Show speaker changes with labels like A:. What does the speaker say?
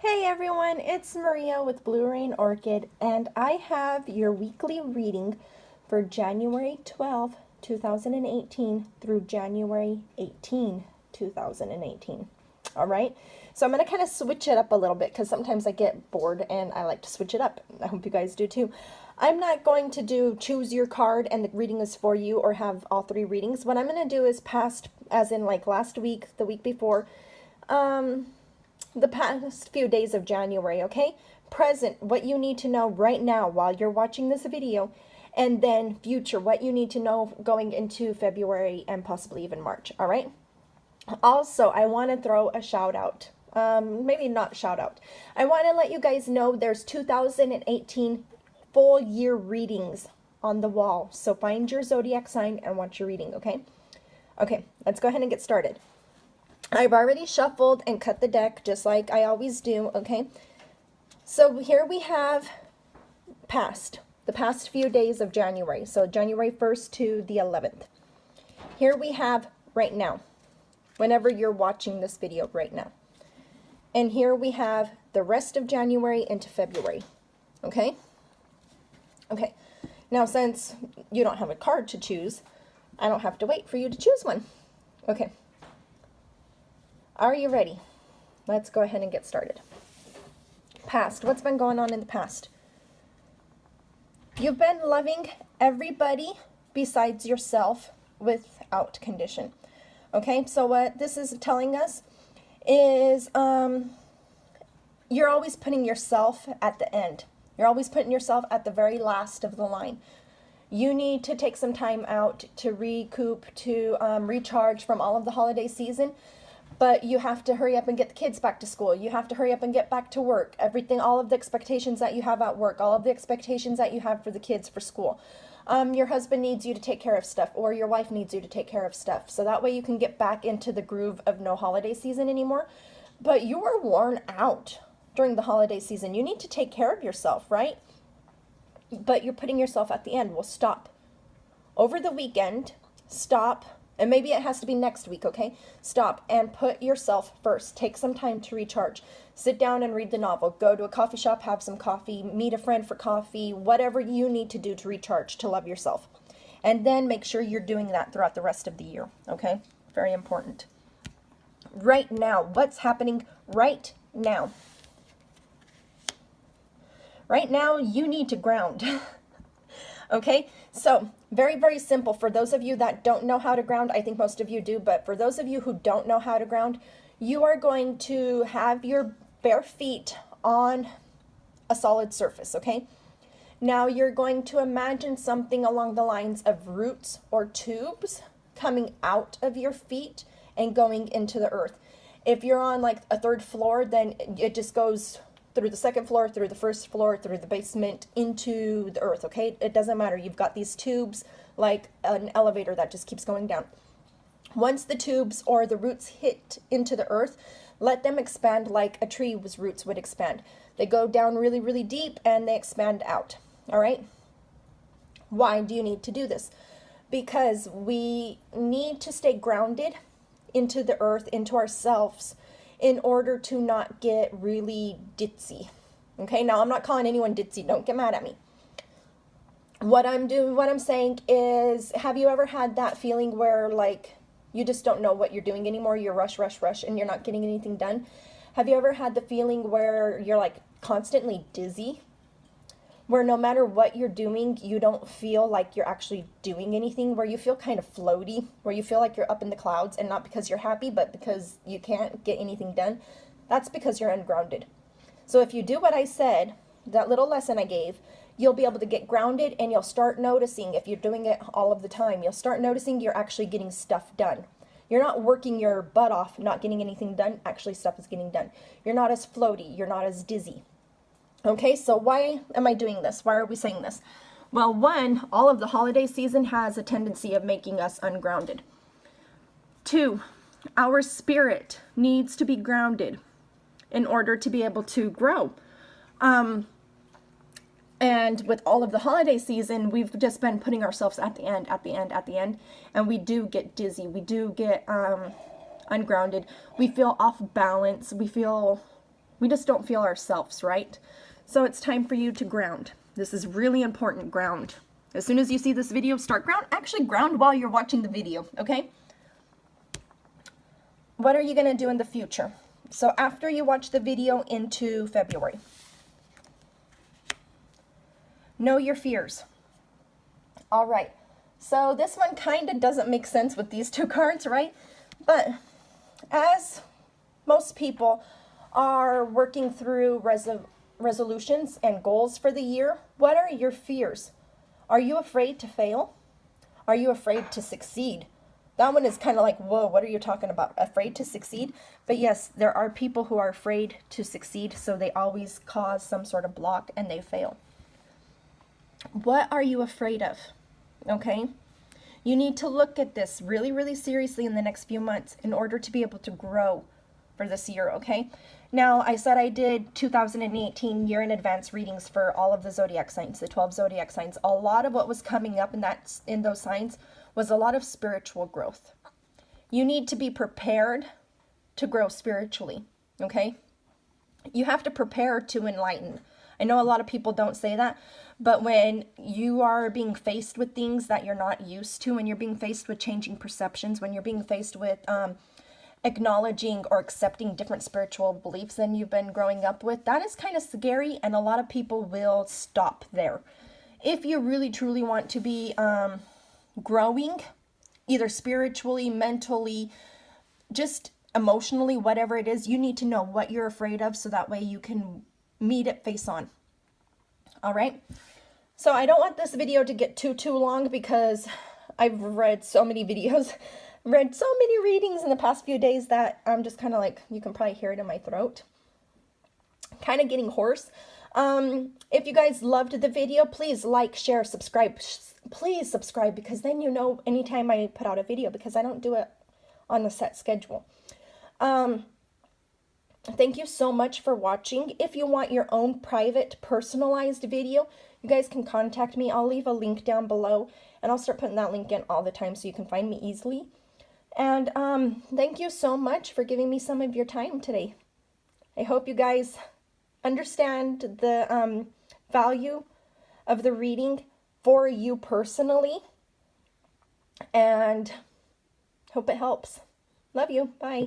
A: Hey everyone, it's Maria with Blue Rain Orchid, and I have your weekly reading for January 12, 2018 through January 18, 2018. All right, so I'm going to kind of switch it up a little bit because sometimes I get bored and I like to switch it up. I hope you guys do too. I'm not going to do choose your card and the reading is for you or have all three readings. What I'm going to do is past, as in like last week, the week before, the past few days of January, okay? Present, what you need to know right now while you're watching this video, and then future, what you need to know going into February and possibly even March, all right? Also, I want to throw a shout out. Maybe not shout out. I want to let you guys know there's 2018 full year readings on the wall. So find your zodiac sign and watch your reading, okay? Okay, let's go ahead and get started. I've already shuffled and cut the deck just like I always do, okay? So here we have the past few days of January. So January 1st to the 11th. Here we have right now, whenever you're watching this video right now. And here we have the rest of January into February, okay? Okay, now since you don't have a card to choose, I don't have to wait for you to choose one. Okay. Are you ready? Let's go ahead and get started. Past. What's been going on in the past? You've been loving everybody besides yourself without condition. Okay, so what this is telling us is you're always putting yourself at the end. You're always putting yourself at the very last of the line. You need to take some time out to recoup, to recharge from all of the holiday season. But you have to hurry up and get the kids back to school. You have to hurry up and get back to work. Everything, all of the expectations that you have at work, all of the expectations that you have for the kids for school. Your husband needs you to take care of stuff, or your wife needs you to take care of stuff. So that way you can get back into the groove of no holiday season anymore. But you are worn out during the holiday season. You need to take care of yourself, right? But you're putting yourself at the end. Well, stop. Over the weekend, stop. And maybe it has to be next week, okay? Stop and put yourself first. Take some time to recharge. Sit down and read the novel. Go to a coffee shop, have some coffee, meet a friend for coffee, whatever you need to do to recharge, to love yourself. And then make sure you're doing that throughout the rest of the year, okay? Very important. Right now, what's happening right now? Right now, you need to ground. Okay, so very, very simple. For those of you that don't know how to ground, I think most of you do, but for those of you who don't know how to ground, you are going to have your bare feet on a solid surface, okay? Now you're going to imagine something along the lines of roots or tubes coming out of your feet and going into the earth. If you're on like a third floor, then it just goes through the second floor, through the first floor, through the basement, into the earth, okay? It doesn't matter. You've got these tubes like an elevator that just keeps going down. Once the tubes or the roots hit into the earth, let them expand like a tree's roots would expand. They go down really, really deep and they expand out, all right? Why do you need to do this? Because we need to stay grounded into the earth, into ourselves, in order to not get really ditzy. Okay, now I'm not calling anyone ditzy, don't get mad at me. What I'm saying is, have you ever had that feeling where like you just don't know what you're doing anymore? You're rush, and you're not getting anything done? Have you ever had the feeling where you're like constantly dizzy? Where no matter what you're doing, you don't feel like you're actually doing anything, where you feel kind of floaty, where you feel like you're up in the clouds, and not because you're happy, but because you can't get anything done? That's because you're ungrounded. So if you do what I said, that little lesson I gave, you'll be able to get grounded, and you'll start noticing, if you're doing it all of the time, you'll start noticing you're actually getting stuff done. You're not working your butt off, not getting anything done. Actually, stuff is getting done. You're not as floaty. You're not as dizzy. Okay, so why am I doing this? Why are we saying this? Well, one, all of the holiday season has a tendency of making us ungrounded. Two, our spirit needs to be grounded in order to be able to grow. And with all of the holiday season, we've just been putting ourselves at the end, and we do get dizzy. We do get ungrounded. We feel off balance. We feel We just don't feel ourselves, right? So it's time for you to ground. This is really important, ground. As soon as you see this video, start ground. Actually, ground while you're watching the video, okay? What are you going to do in the future? So after you watch the video into February, know your fears. All right. So this one kind of doesn't make sense with these two cards, right? But as most people are working through resolutions and goals for the year, what are your fears? Are you afraid to fail? Are you afraid to succeed? That one is kind of like, whoa, what are you talking about? Afraid to succeed? But yes, there are people who are afraid to succeed, so they always cause some sort of block and they fail. What are you afraid of? Okay? You need to look at this really, really seriously in the next few months in order to be able to grow for this year, okay? Now, I said I did 2018 year in advance readings for all of the zodiac signs, the 12 zodiac signs. A lot of what was coming up in those signs was a lot of spiritual growth. You need to be prepared to grow spiritually, okay? You have to prepare to enlighten. I know a lot of people don't say that, but when you are being faced with things that you're not used to, when you're being faced with changing perceptions, when you're being faced with acknowledging or accepting different spiritual beliefs than you've been growing up with, that is kind of scary, and a lot of people will stop there. If you really truly want to be growing, either spiritually, mentally, just emotionally, whatever it is, you need to know what you're afraid of so that way you can meet it face on. All right? So I don't want this video to get too long because I've read so many videos, read so many readings in the past few days that I'm just kind of like, you can probably hear it in my throat. Kind of getting hoarse. If you guys loved the video, please like, share, subscribe. Please subscribe, because then you know anytime I put out a video, because I don't do it on a set schedule. Thank you so much for watching. If you want your own private, personalized video, you guys can contact me. I'll leave a link down below, and I'll start putting that link in all the time so you can find me easily. And thank you so much for giving me some of your time today. I hope you guys understand the value of the reading for you personally, and hope it helps. Love you. Bye.